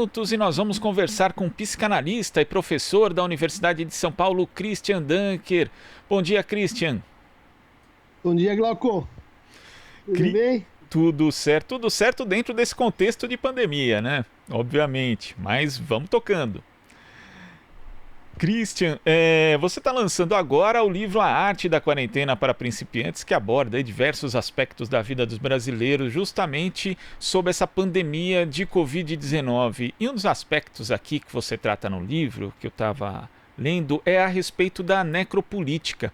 minutos e nós vamos conversar com o psicanalista e professor da Universidade de São Paulo, Christian Dunker. Bom dia, Christian. Bom dia, Glauco. Tudo bem? Tudo certo dentro desse contexto de pandemia, né? Obviamente, mas vamos tocando. Christian, você está lançando agora o livro A Arte da Quarentena para Principiantes, que aborda diversos aspectos da vida dos brasileiros, justamente sobre essa pandemia de Covid-19. E um dos aspectos aqui que você trata no livro, que eu estava lendo, é a respeito da necropolítica.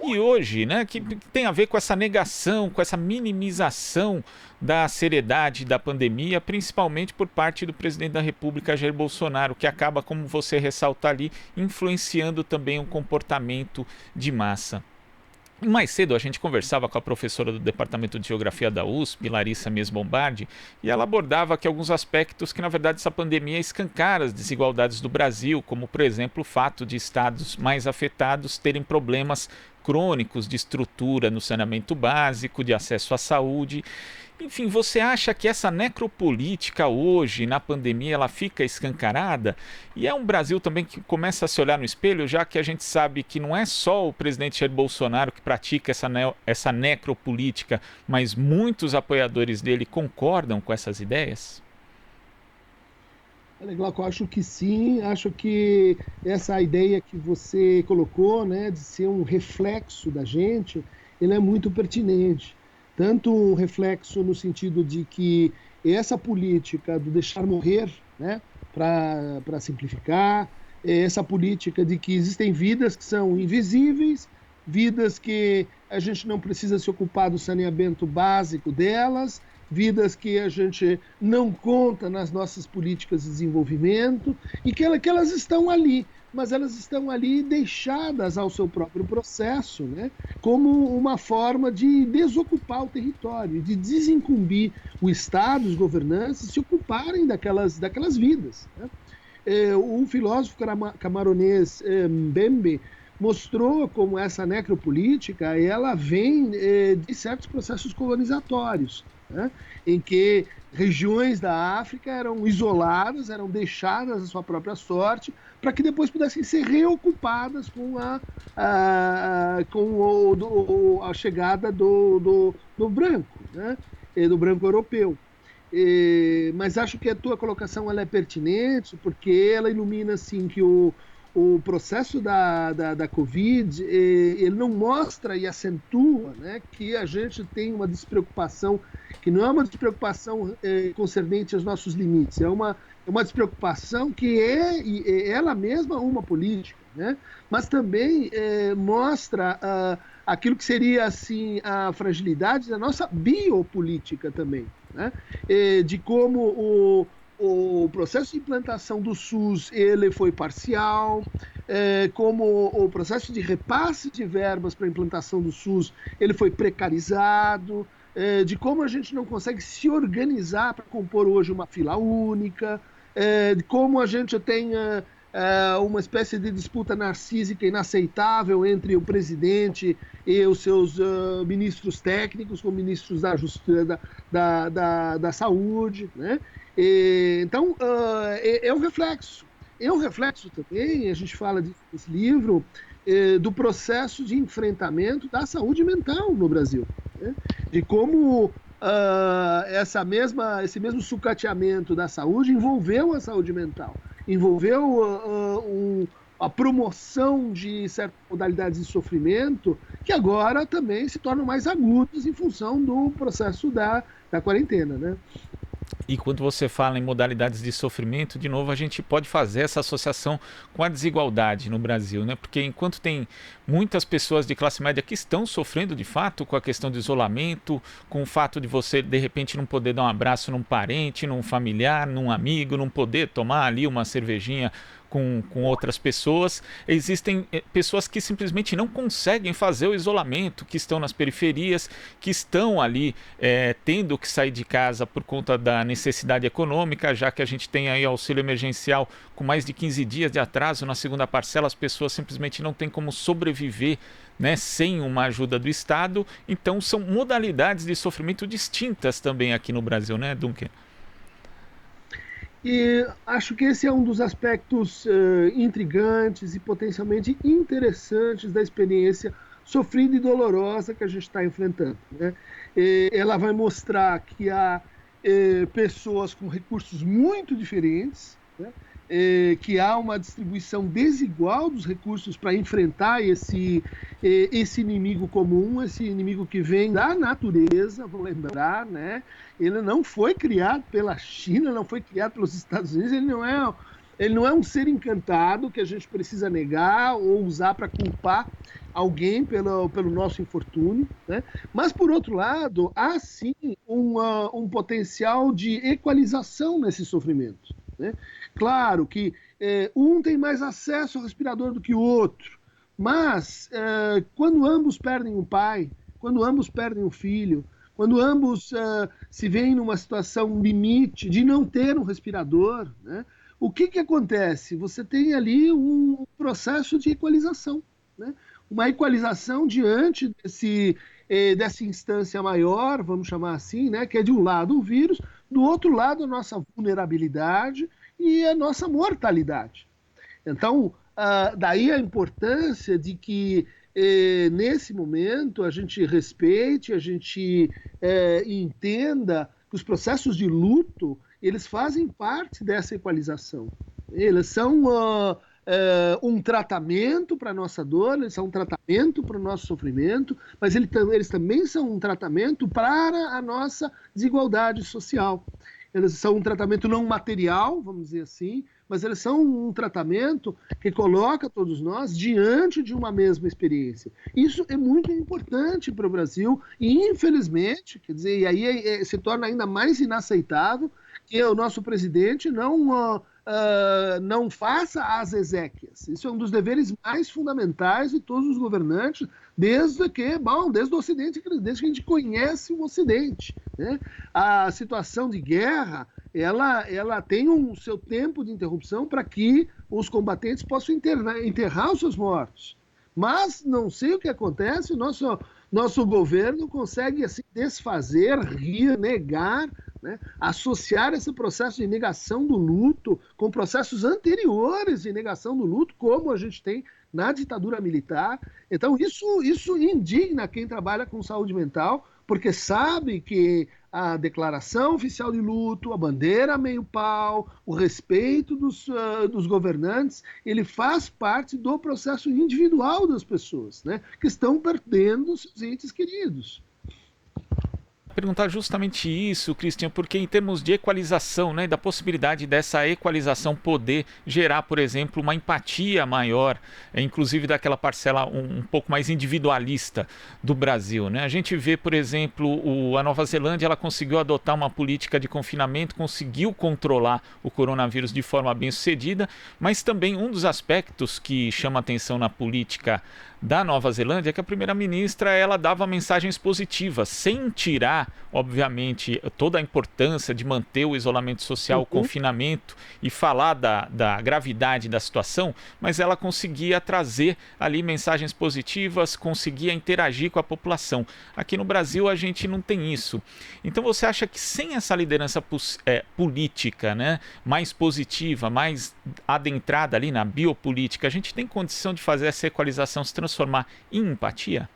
E hoje, né, que tem a ver com essa negação, com essa minimização da seriedade da pandemia, principalmente por parte do presidente da República, Jair Bolsonaro, que acaba, como você ressalta ali, influenciando também o comportamento de massa. Mais cedo a gente conversava com a professora do Departamento de Geografia da USP, Larissa Mies Bombardi, e ela abordava que alguns aspectos que, na verdade, essa pandemia escancara as desigualdades do Brasil, como, por exemplo, o fato de estados mais afetados terem problemas crônicos de estrutura no saneamento básico, de acesso à saúde. Enfim, você acha que essa necropolítica hoje, na pandemia, ela fica escancarada? E é um Brasil também que começa a se olhar no espelho, já que a gente sabe que não é só o presidente Jair Bolsonaro que pratica essa necropolítica, mas muitos apoiadores dele concordam com essas ideias? É legal, eu acho que sim, acho que essa ideia que você colocou, né, de ser um reflexo da gente, ele é muito pertinente. Tanto um reflexo no sentido de que essa política do deixar morrer, né, para simplificar, essa política de que existem vidas que são invisíveis, vidas que a gente não precisa se ocupar do saneamento básico delas, vidas que a gente não conta nas nossas políticas de desenvolvimento e que elas estão ali, mas elas estão ali deixadas ao seu próprio processo, né, como uma forma de desocupar o território, de desincumbir o Estado, os governantes, se ocuparem daquelas vidas, né? O filósofo camaronês Mbembe mostrou como essa necropolítica ela vem de certos processos colonizatórios, né, em que regiões da África eram isoladas, eram deixadas à sua própria sorte, para que depois pudessem ser reocupadas com a chegada do branco, né, do branco europeu. Mas acho que a tua colocação ela é pertinente, porque ela ilumina assim, que o processo da Covid, ele não mostra e acentua, né, que a gente tem uma despreocupação, que não é uma despreocupação concernente aos nossos limites, é uma despreocupação que é ela mesma uma política, né, mas também mostra aquilo que seria assim, a fragilidade da nossa biopolítica também, né, de como o processo de implantação do SUS ele foi parcial, como o processo de repasse de verbas para a implantação do SUS ele foi precarizado, de como a gente não consegue se organizar para compor hoje uma fila única, de como a gente tem uma espécie de disputa narcísica inaceitável entre o presidente e os seus ministros técnicos, como ministros da Justiça, da Saúde, né? Então, é um reflexo. É um reflexo também, a gente fala nesse livro, do processo de enfrentamento da saúde mental no Brasil, né? De como esse mesmo sucateamento da saúde envolveu a saúde mental, envolveu a promoção de certas modalidades de sofrimento que agora também se tornam mais agudas em função do processo da quarentena, né? E quando você fala em modalidades de sofrimento, de novo, a gente pode fazer essa associação com a desigualdade no Brasil, né? Porque enquanto tem muitas pessoas de classe média que estão sofrendo de fato com a questão do isolamento, com o fato de você, de repente, não poder dar um abraço num parente, num familiar, num amigo, não poder tomar ali uma cervejinha com outras pessoas, existem pessoas que simplesmente não conseguem fazer o isolamento, que estão nas periferias, que estão ali tendo que sair de casa por conta da necessidade econômica, já que a gente tem aí auxílio emergencial com mais de 15 dias de atraso na segunda parcela, as pessoas simplesmente não têm como sobreviver, né, sem uma ajuda do Estado. Então são modalidades de sofrimento distintas também aqui no Brasil, né, Duncan? E acho que esse é um dos aspectos intrigantes e potencialmente interessantes da experiência sofrida e dolorosa que a gente está enfrentando, né? Ela vai mostrar que há pessoas com recursos muito diferentes, né? Que há uma distribuição desigual dos recursos para enfrentar esse inimigo comum, esse inimigo que vem da natureza, vou lembrar, né? Ele não foi criado pela China, não foi criado pelos Estados Unidos, ele não é um ser encantado que a gente precisa negar ou usar para culpar alguém pelo nosso infortúnio, né? Mas, por outro lado, há sim um potencial de equalização nesse sofrimento, né? Claro que um tem mais acesso ao respirador do que o outro, mas quando ambos perdem um pai, quando ambos perdem um filho, quando ambos se veem numa situação limite de não ter um respirador, né, o que acontece? Você tem ali um processo de equalização, né? Uma equalização diante dessa instância maior, vamos chamar assim, né, que é de um lado o vírus, do outro lado a nossa vulnerabilidade e a nossa mortalidade. Então, daí a importância de que nesse momento a gente respeite, a gente entenda que os processos de luto, eles fazem parte dessa equalização. Eles são um tratamento para a nossa dor, eles são um tratamento para o nosso sofrimento, mas eles também são um tratamento para a nossa desigualdade social. Eles são um tratamento não material, vamos dizer assim, mas eles são um tratamento que coloca todos nós diante de uma mesma experiência. Isso é muito importante para o Brasil e, infelizmente, quer dizer, e aí se torna ainda mais inaceitável que o nosso presidente não faça as exéquias. Isso é um dos deveres mais fundamentais de todos os governantes, desde o Ocidente, desde que a gente conhece o Ocidente, né? A situação de guerra, ela tem seu tempo de interrupção para que os combatentes possam enterrar os seus mortos. Mas não sei o que acontece, o nosso governo consegue assim, desfazer, rir, negar, né? Associar esse processo de negação do luto com processos anteriores de negação do luto, como a gente tem na ditadura militar. Então, isso indigna quem trabalha com saúde mental, porque sabe que a declaração oficial de luto, a bandeira meio pau, o respeito dos governantes, ele faz parte do processo individual das pessoas, né, que estão perdendo seus entes queridos. Perguntar justamente isso, Cristian, porque em termos de equalização, né, da possibilidade dessa equalização poder gerar, por exemplo, uma empatia maior, inclusive daquela parcela um pouco mais individualista do Brasil, né? A gente vê, por exemplo, a Nova Zelândia, ela conseguiu adotar uma política de confinamento, conseguiu controlar o coronavírus de forma bem sucedida, mas também um dos aspectos que chama atenção na política da Nova Zelândia é que a primeira-ministra ela dava mensagens positivas, sem tirar, obviamente, toda a importância de manter o isolamento social, o confinamento e falar da gravidade da situação, mas ela conseguia trazer ali mensagens positivas, conseguia interagir com a população. Aqui no Brasil a gente não tem isso. Então você acha que sem essa liderança política, né, mais positiva, mais adentrada ali na biopolítica, a gente tem condição de fazer essa equalização se transformar em empatia?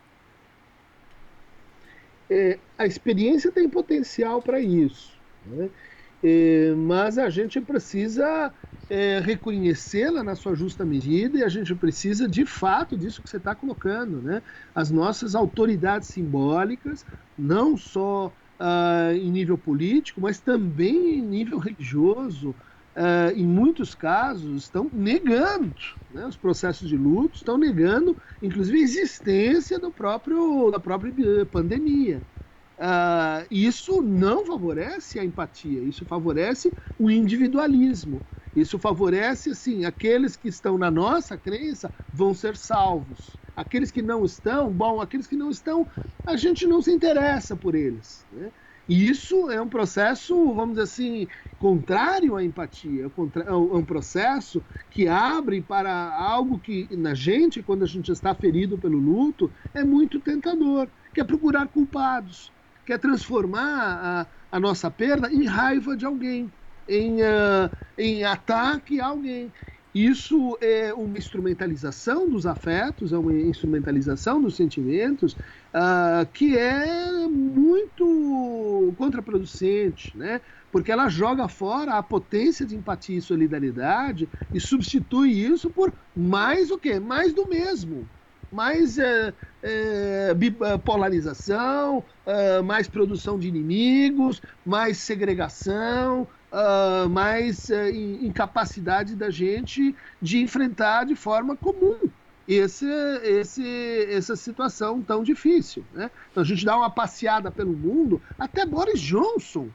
A experiência tem potencial para isso, né? Mas a gente precisa reconhecê-la na sua justa medida e a gente precisa, de fato, disso que você está colocando, né? As nossas autoridades simbólicas, não só em nível político, mas também em nível religioso, em muitos casos, estão negando, né, os processos de luto, estão negando, inclusive, a existência da própria pandemia. Isso não favorece a empatia, isso favorece o individualismo, isso favorece, assim, aqueles que estão na nossa crença vão ser salvos. Aqueles que não estão, a gente não se interessa por eles, né? E isso é um processo, vamos dizer assim, contrário à empatia, é um processo que abre para algo que na gente, quando a gente está ferido pelo luto, é muito tentador, que é procurar culpados, que é transformar a nossa perda em raiva de alguém. em ataque a alguém. Isso é uma instrumentalização dos afetos, é uma instrumentalização dos sentimentos, que é muito contraproducente, né? Porque ela joga fora a potência de empatia e solidariedade e substitui isso por mais o quê? Mais do mesmo. Mais polarização, mais produção de inimigos, mais segregação, mais incapacidade da gente de enfrentar de forma comum essa situação tão difícil, né? Então a gente dá uma passeada pelo mundo, até Boris Johnson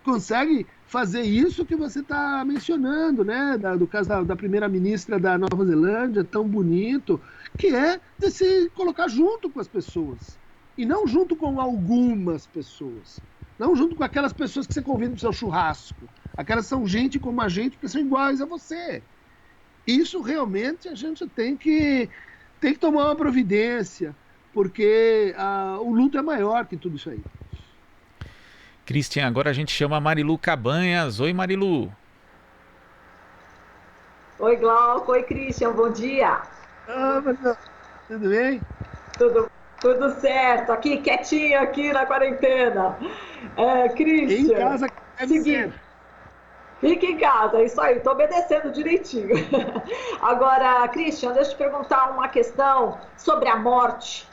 consegue fazer isso que você está mencionando, né? Do caso da primeira-ministra da Nova Zelândia, tão bonito, que é de se colocar junto com as pessoas, e não junto com algumas pessoas, não junto com aquelas pessoas que você convida para o seu churrasco, aquelas são gente como a gente, que são iguais a você. Isso realmente a gente tem que tomar uma providência, porque o luto é maior que tudo isso aí. Christian, agora a gente chama a Marilu Cabanhas. Oi, Marilu. Oi, Glauco. Oi, Christian. Bom dia. Marilu, tudo bem? Tudo certo. Aqui, quietinho, aqui na quarentena. Christian, em casa, seguinte, fica em casa, é isso aí, estou obedecendo direitinho. Agora, Christian, deixa eu te perguntar uma questão sobre a morte.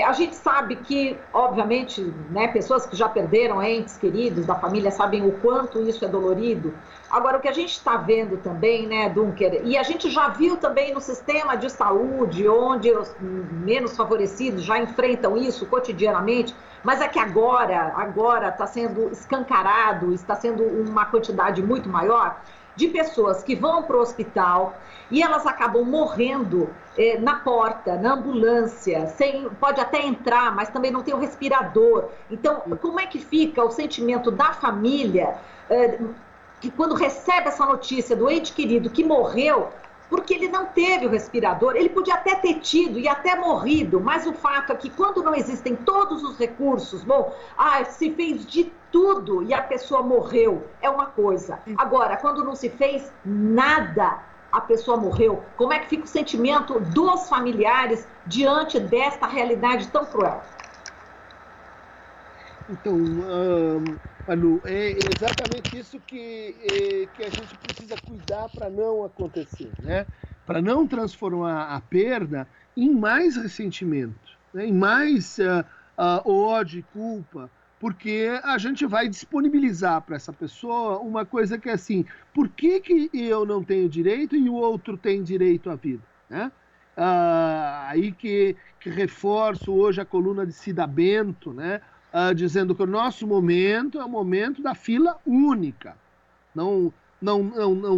A gente sabe que, obviamente, né, pessoas que já perderam entes queridos da família sabem o quanto isso é dolorido. Agora, o que a gente está vendo também, né, Dunker, e a gente já viu também no sistema de saúde, onde os menos favorecidos já enfrentam isso cotidianamente, mas é que agora está sendo escancarado, está sendo uma quantidade muito maior de pessoas que vão para o hospital e elas acabam morrendo na porta, na ambulância, pode até entrar, mas também não tem o respirador. Então, como é que fica o sentimento da família que quando recebe essa notícia do ente querido que morreu, porque ele não teve o respirador, ele podia até ter tido e até morrido, mas o fato é que quando não existem todos os recursos, se fez de tudo e a pessoa morreu, é uma coisa. Agora, quando não se fez nada, a pessoa morreu, como é que fica o sentimento dos familiares diante desta realidade tão cruel? Então, Manu, é exatamente isso que a gente precisa cuidar para não acontecer, né? Para não transformar a perda em mais ressentimento, né? Em mais ódio e culpa, porque a gente vai disponibilizar para essa pessoa uma coisa que é assim, por que eu não tenho direito e o outro tem direito à vida, né? Aí que reforço hoje a coluna de Cida Bento, né? Dizendo que o nosso momento é o momento da fila única. Não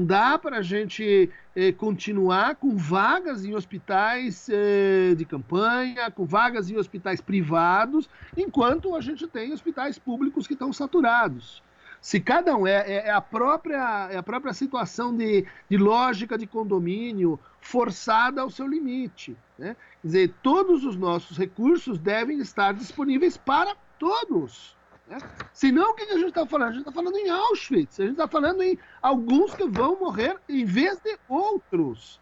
dá para a gente continuar com vagas em hospitais de campanha, com vagas em hospitais privados, enquanto a gente tem hospitais públicos que estão saturados. Se cada um é a própria situação de lógica de condomínio forçada ao seu limite, né? Quer dizer, todos os nossos recursos devem estar disponíveis para todos, né? Senão, o que a gente está falando? A gente está falando em Auschwitz, a gente está falando em alguns que vão morrer em vez de outros.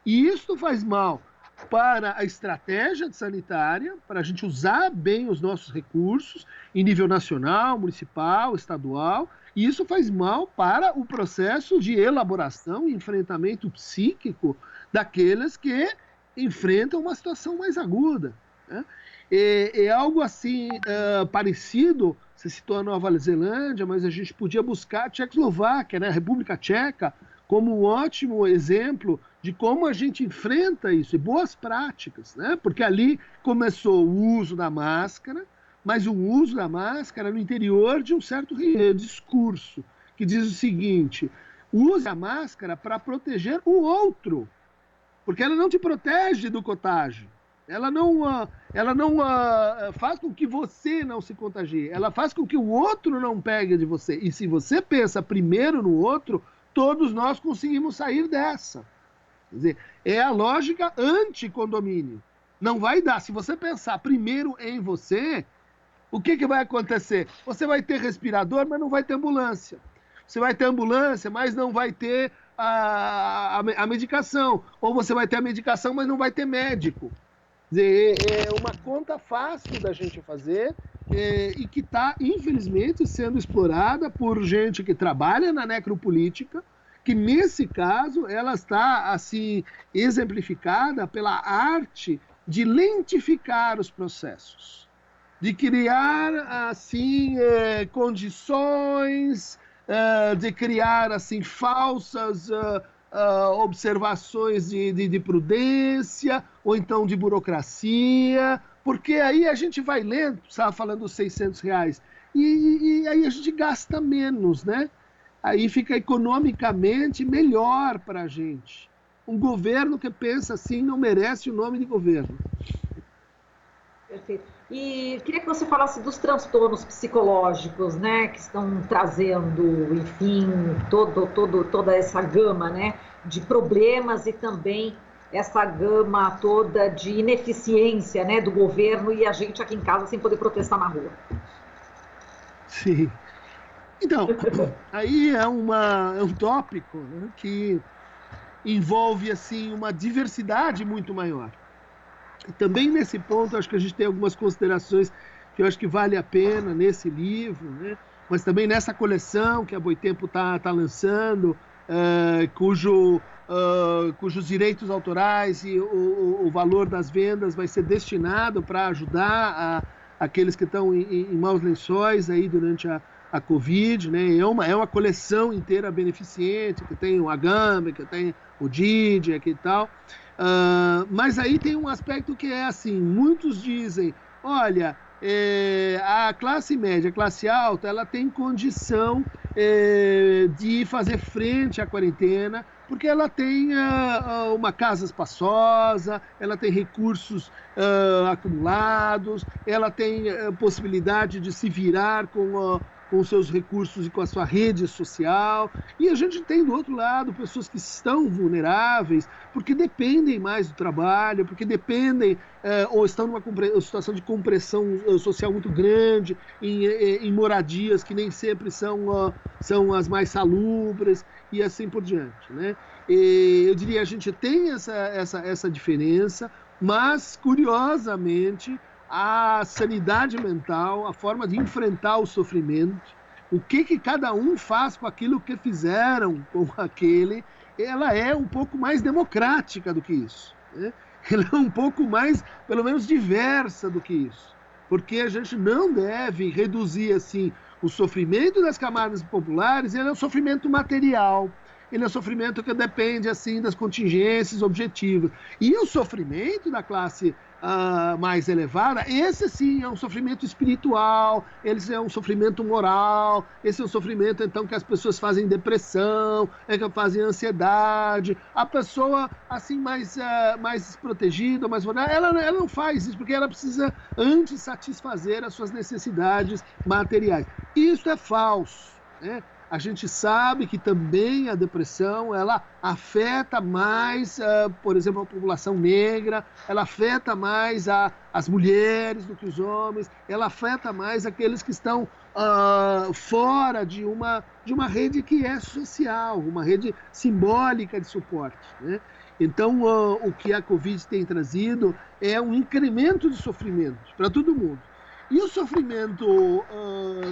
E isso faz mal para a estratégia sanitária, para a gente usar bem os nossos recursos em nível nacional, municipal, estadual, e isso faz mal para o processo de elaboração e enfrentamento psíquico daqueles que enfrentam uma situação mais aguda, né? É algo assim parecido, você citou a Nova Zelândia, mas a gente podia buscar a Tchecoslováquia, né, a República Tcheca, como um ótimo exemplo de como a gente enfrenta isso, e boas práticas, né? Porque ali começou o uso da máscara, mas o uso da máscara no interior de um certo discurso, que diz o seguinte: use a máscara para proteger o outro, porque ela não te protege do contágio. Ela não faz com que você não se contagie, ela faz com que o outro não pegue de você. E se você pensa primeiro no outro, todos nós conseguimos sair dessa. Quer dizer, é a lógica anti-condomínio. Não vai dar. Se você pensar primeiro em você, o que vai acontecer? Você vai ter respirador, mas não vai ter ambulância. você vai ter ambulância, mas não vai ter a medicação. Ou você vai ter a medicação, mas não vai ter médico. Quer dizer, é uma conta fácil da gente fazer e que está, infelizmente, sendo explorada por gente que trabalha na necropolítica, que, nesse caso, ela está, assim, exemplificada pela arte de lentificar os processos, de criar, assim, condições, de criar, assim, falsas observações de prudência, ou então de burocracia, porque aí a gente vai lendo, estava falando dos R$600, e aí a gente gasta menos, né? Aí fica economicamente melhor para a gente. Um governo que pensa assim não merece o nome de governo. Perfeito. E queria que você falasse dos transtornos psicológicos, né, que estão trazendo, enfim, toda essa gama, né, de problemas e também essa gama toda de ineficiência, né, do governo e a gente aqui em casa sem poder protestar na rua. Sim. Então, aí é um tópico, né, que envolve assim uma diversidade muito maior. E também nesse ponto, acho que a gente tem algumas considerações que eu acho que vale a pena nesse livro, né? Mas também nessa coleção que a Boitempo está lançando, cujos direitos autorais e o valor das vendas vai ser destinado para ajudar aqueles que estão em maus lençóis aí durante a Covid, né? É uma coleção inteira beneficente, que tem o Agamben, que tem o Didier e tal. Mas aí tem um aspecto que é assim, muitos dizem, olha, a classe média, a classe alta, ela tem condição de fazer frente à quarentena, porque ela tem uma casa espaçosa, ela tem recursos acumulados, ela tem possibilidade de se virar com os seus recursos e com a sua rede social. E a gente tem, do outro lado, pessoas que estão vulneráveis, porque dependem mais do trabalho, porque dependem ou estão numa situação de compressão social muito grande, em moradias que nem sempre são as mais salubres, e assim por diante, né? Eu diria, a gente tem essa diferença, mas, curiosamente, a sanidade mental, a forma de enfrentar o sofrimento, o que cada um faz com aquilo que fizeram com aquele, ela é um pouco mais democrática do que isso, né? Ela é um pouco mais, pelo menos, diversa do que isso, porque a gente não deve reduzir assim o sofrimento das camadas populares. Ele é um sofrimento material, ele é um sofrimento que depende assim das contingências objetivas, e o sofrimento da classe mais elevada, esse sim é um sofrimento espiritual, esse é um sofrimento moral, esse é um sofrimento então que as pessoas fazem depressão, que fazem ansiedade. A pessoa assim mais desprotegida, mais vulnerável, ela não faz isso porque ela precisa antes satisfazer as suas necessidades materiais. Isso é falso, né? A gente sabe que também a depressão, ela afeta mais, por exemplo, a população negra, ela afeta mais as mulheres do que os homens, ela afeta mais aqueles que estão fora de uma rede que é social, uma rede simbólica de suporte, né? Então, o que a Covid tem trazido é um incremento de sofrimento para todo mundo. E o sofrimento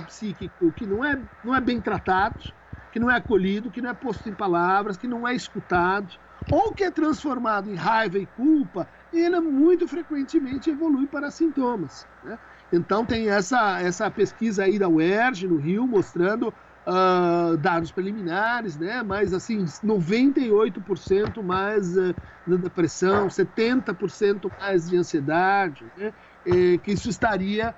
psíquico que não é bem tratado, que não é acolhido, que não é posto em palavras, que não é escutado, ou que é transformado em raiva e culpa, ele muito frequentemente evolui para sintomas, né? Então tem essa pesquisa aí da UERJ, no Rio, mostrando dados preliminares, né? Mas assim, 98% mais de depressão, 70% mais de ansiedade, né? Que isso estaria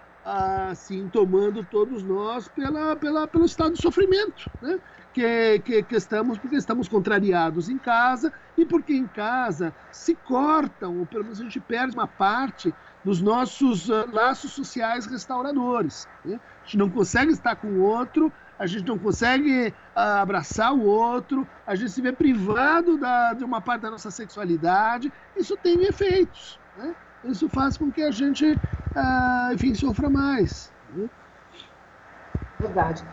assim, tomando todos nós pelo estado de sofrimento, né? Que estamos, porque estamos contrariados em casa, e porque em casa se cortam, ou pelo menos a gente perde uma parte dos nossos laços sociais restauradores, né? A gente não consegue estar com o outro, a gente não consegue abraçar o outro, a gente se vê privado de uma parte da nossa sexualidade. Isso tem efeitos, né? Isso faz com que a gente, enfim, sofra mais, né? Verdade.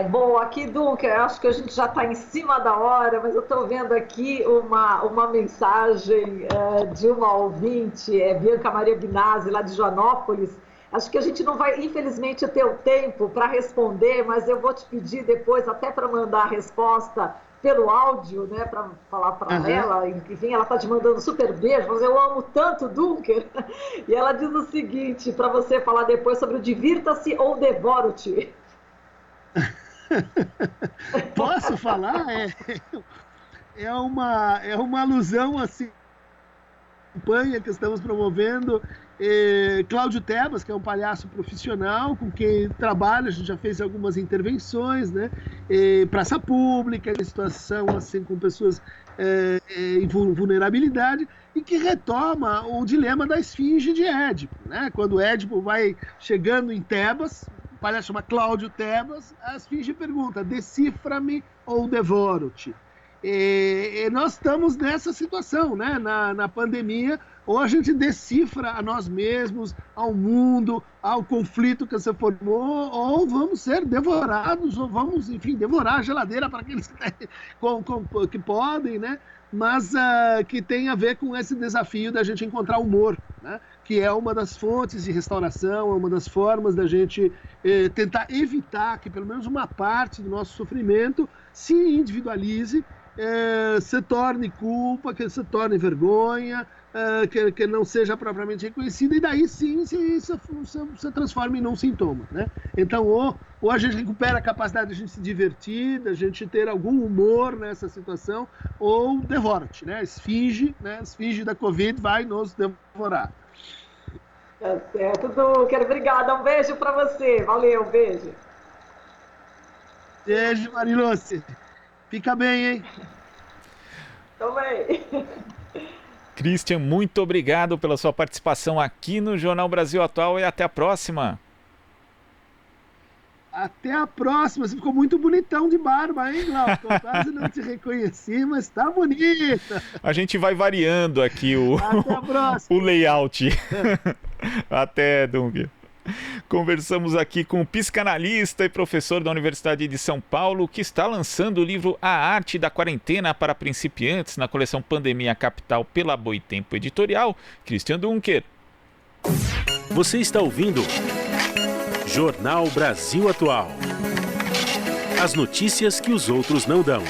Bom, aqui, Duncan, eu acho que a gente já está em cima da hora, mas eu estou vendo aqui uma mensagem de uma ouvinte, Bianca Maria Binazzi, lá de Joanópolis. Acho que a gente não vai, infelizmente, ter o tempo para responder, mas eu vou te pedir depois, até para mandar a resposta pelo áudio, né, para falar para ela. Enfim, ela está te mandando super beijos. Eu amo tanto Duncan. E ela diz o seguinte, para você falar depois sobre o divirta-se ou devoro-te. Posso falar? É uma alusão assim, campanha que estamos promovendo. Cláudio Tebas, que é um palhaço profissional com quem trabalho, a gente já fez algumas intervenções, né? Praça pública, em situação assim com pessoas em vulnerabilidade, e que retoma o dilema da esfinge de Édipo, né? Quando Édipo vai chegando em Tebas, o palhaço chama Cláudio Tebas, a esfinge pergunta: decifra-me ou devoro-te? Nós estamos nessa situação, né? Na pandemia, ou a gente decifra a nós mesmos, ao mundo, ao conflito que se formou, ou vamos ser devorados, ou vamos, enfim, devorar a geladeira para aqueles que podem, né? Mas que tem a ver com esse desafio da gente encontrar humor, né? Que é uma das fontes de restauração, é uma das formas da gente tentar evitar que pelo menos uma parte do nosso sofrimento se individualize, se torne culpa, que se torne vergonha, que não seja propriamente reconhecida, e daí sim se transforma em um sintoma, né? Então, ou a gente recupera a capacidade de a gente se divertir, da gente ter algum humor nessa situação, ou devora-te, né? A esfinge da Covid vai nos devorar. Tá certo, Duncan. Obrigada. Um beijo para você. Valeu, um beijo. Beijo, Marilose. Fica bem, hein? Também. Christian, muito obrigado pela sua participação aqui no Jornal Brasil Atual e até a próxima. Até a próxima. Você ficou muito bonitão de barba, hein, Glauco? Eu quase não te reconheci, mas tá bonita. A gente vai variando aqui Até a próxima. o layout. Até, Duncan. Conversamos aqui com o psicanalista e professor da Universidade de São Paulo, que está lançando o livro A Arte da Quarentena para Principiantes, na coleção Pandemia Capital pela Boitempo Editorial, Christian Dunker. Você está ouvindo Jornal Brasil Atual. As notícias que os outros não dão.